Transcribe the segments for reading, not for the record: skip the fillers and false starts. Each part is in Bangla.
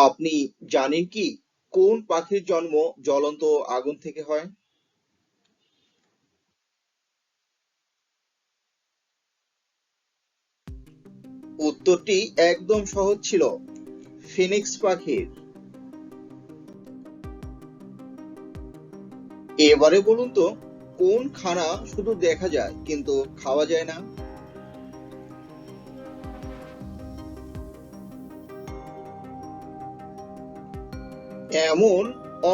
আপনি জানেন কি কোন পাখির জন্ম জ্বলন্ত আগুন থেকে হয়? উত্তরটি একদম সহজ ছিল, ফিনিক্স পাখির। এবারে বলুন তো, কোন খানা শুধু দেখা যায় কিন্তু খাওয়া যায় না? এমন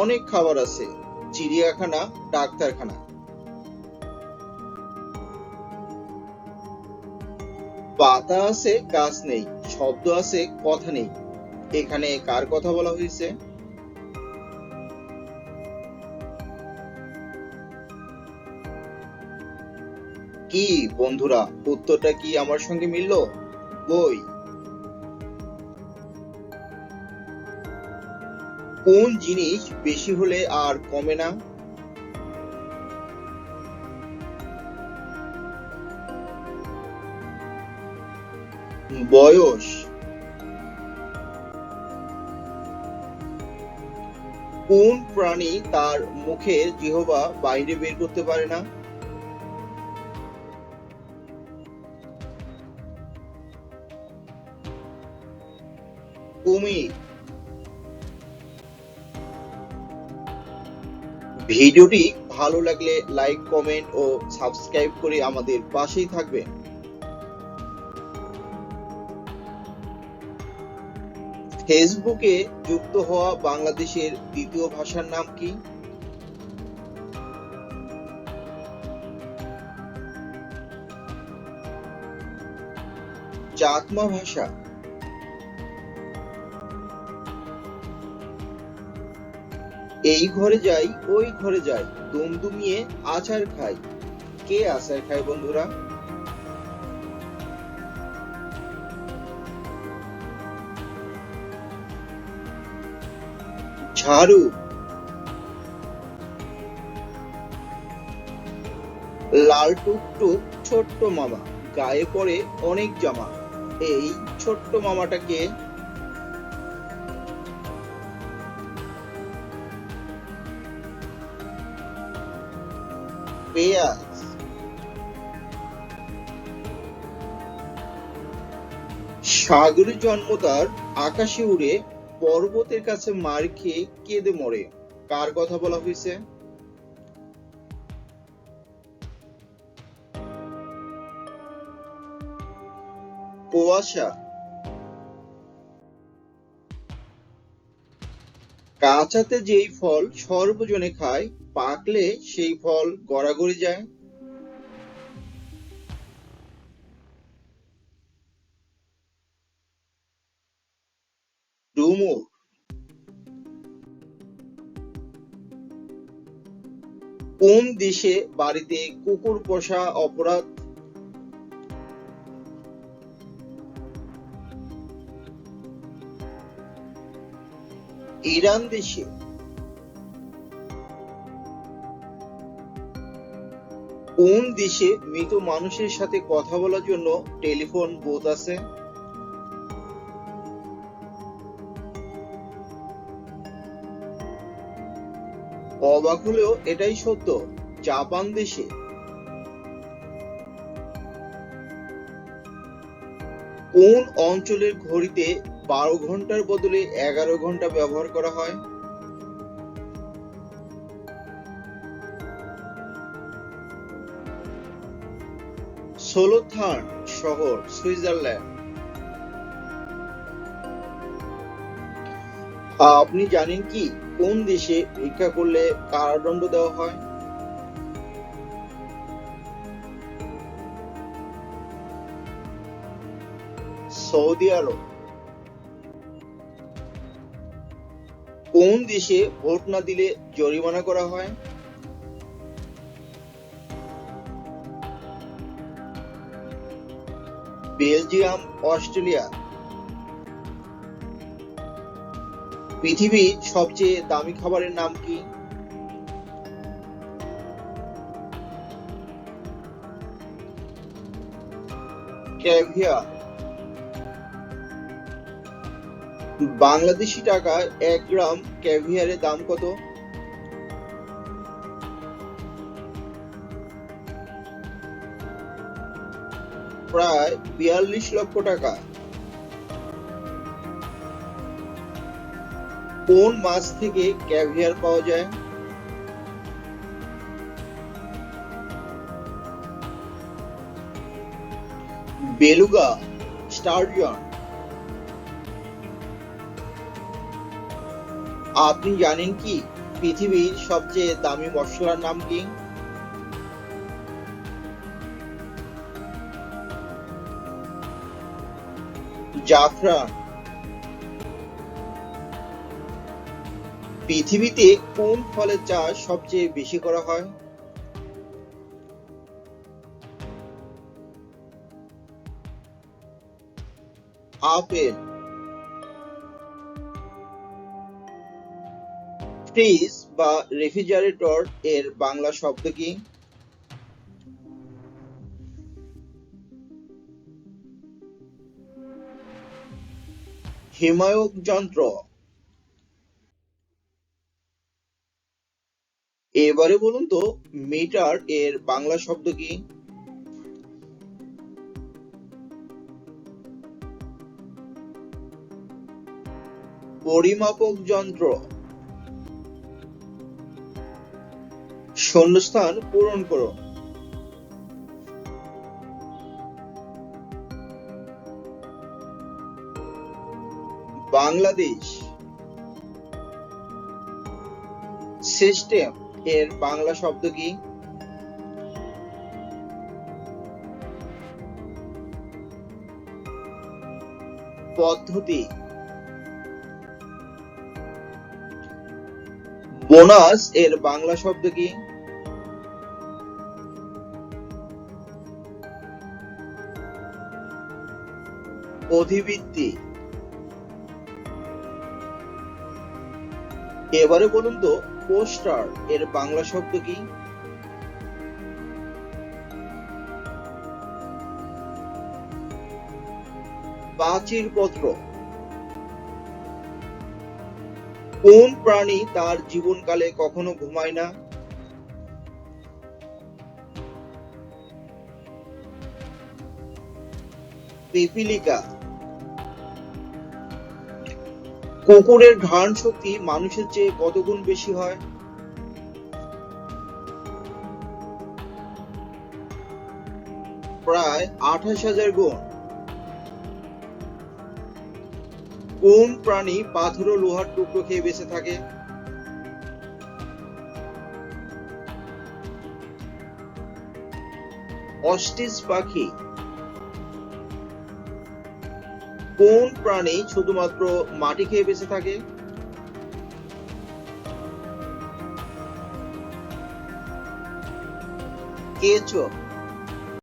অনেক খাবার আছে, চিড়িয়াখানা, ডাক্তারখানা। পাতা আছে, গাছ নেই, শব্দ আছে, কথা নেই। এখানে কার কথা বলা হয়েছে? কি বন্ধুরা, উত্তরটা কি আমার সঙ্গে মিললো? বই। কোন জিনিস বেশি হলে আর কমে না? বয়স। কোন প্রাণী তার মুখের জিহ্বা বাইরে বের করতে পারে না? কুমির। ভিডিওটি ভালো লাগলে লাইক, কমেন্ট ও সাবস্ক্রাইব করে আমাদের পাশেই থাকবেন। ফেসবুকে যুক্ত হওয়া বাংলাদেশের দ্বিতীয় ভাষার নাম কি? চাকমা ভাষা। এই ঘরে যাই, ওই ঘরে যাই, দুমদুমিয়ে আচার খাই। কে আচার খায় বন্ধুরা? ঝাড়ু। লাল টুকটুক ছোট্ট মামা, গায়ে পরে অনেক জামা। এই ছোট্ট মামাটাকে? পেঁয়াজ। সাগরের জন্ম তার আকাশে উড়ে, পর্বতের কাছে মার খেয়ে কেঁদে মরে। কার কথা বলা হয়েছে? কুয়াশা। কাঁচাতে যেই ফল সর্বজনে খায়, পাকলে সেই ফল গড়াগড়ি যায়। ডুমুর। কোন দেশে বাড়িতে কুকুর পোষা অপরাধ? ইরান দেশে। কোন দেশে মৃত মানুষের সাথে কথা বলার জন্য টেলিফোন বুথ আছে? অবাক হলেও এটাই সত্য, জাপান দেশে। কোন অঞ্চলের ঘড়িতে 12 ঘন্টার বদলে 11 ঘন্টা ব্যবহার করা হয়? সোলোথার্ন শহর, সুইজারল্যান্ড। আপনি জানেন কি কোন দেশে ভিক্ষা করলে কারাদণ্ড দেওয়া হয়? সৌদি আরব। কোন দেশে ভোট না দিলে জরিমানা করা হয়? Belgium, Australia. পৃথিবীর সবচেয়ে দামি খাবারের নাম কি? ক্যাভিয়ার। বাংলাদেশি টাকায় 1 গ্রাম ক্যাভিয়ারের দাম কত? প্রায় 42 লক্ষ টাকা। কোন মাছ থেকে ক্যাভিয়ার পাওয়া যায়? Beluga, Sturgeon. আপনি জানেন কি পৃথিবীর সবচেয়ে দামি মশলার নাম কি? জাফরান। পৃথিবীতে কোন ফলের চাষ সবচেয়ে বেশি করা হয়? আপেল। ফ্রিজ বা রেফ্রিজারেটর এর বাংলা শব্দ কি? হিমায়ক যন্ত্র। এবারে বলুন তো মিটার এর বাংলা শব্দ কি? পরিমাপক যন্ত্র। শূন্যস্থান পূরণ করো। বাংলাদেশ। সিস্টেম এর বাংলা শব্দ কি? পদ্ধতি। বোনাস এর বাংলা শব্দ কি? অধিবৃত্তি। এবারে বলুন তো পোস্টার এর বাংলা শব্দ কি? প্রাচীরপত্র। কোন প্রাণী তার জীবনকালে কখনো ঘুমায় না? পিপিলিকা। কুকুরের ঘ্রাণ শক্তি মানুষের চেয়ে কত গুণ বেশি হয়? প্রায় 28,000 গুণ। কোন প্রাণী পাথর ও লোহার টুকরো খেয়ে বেঁচে থাকে? অস্ট্রিচ পাখি। কোন প্রাণী শুধুমাত্র মাটি খেয়ে বেঁচে থাকে? কেঁচো।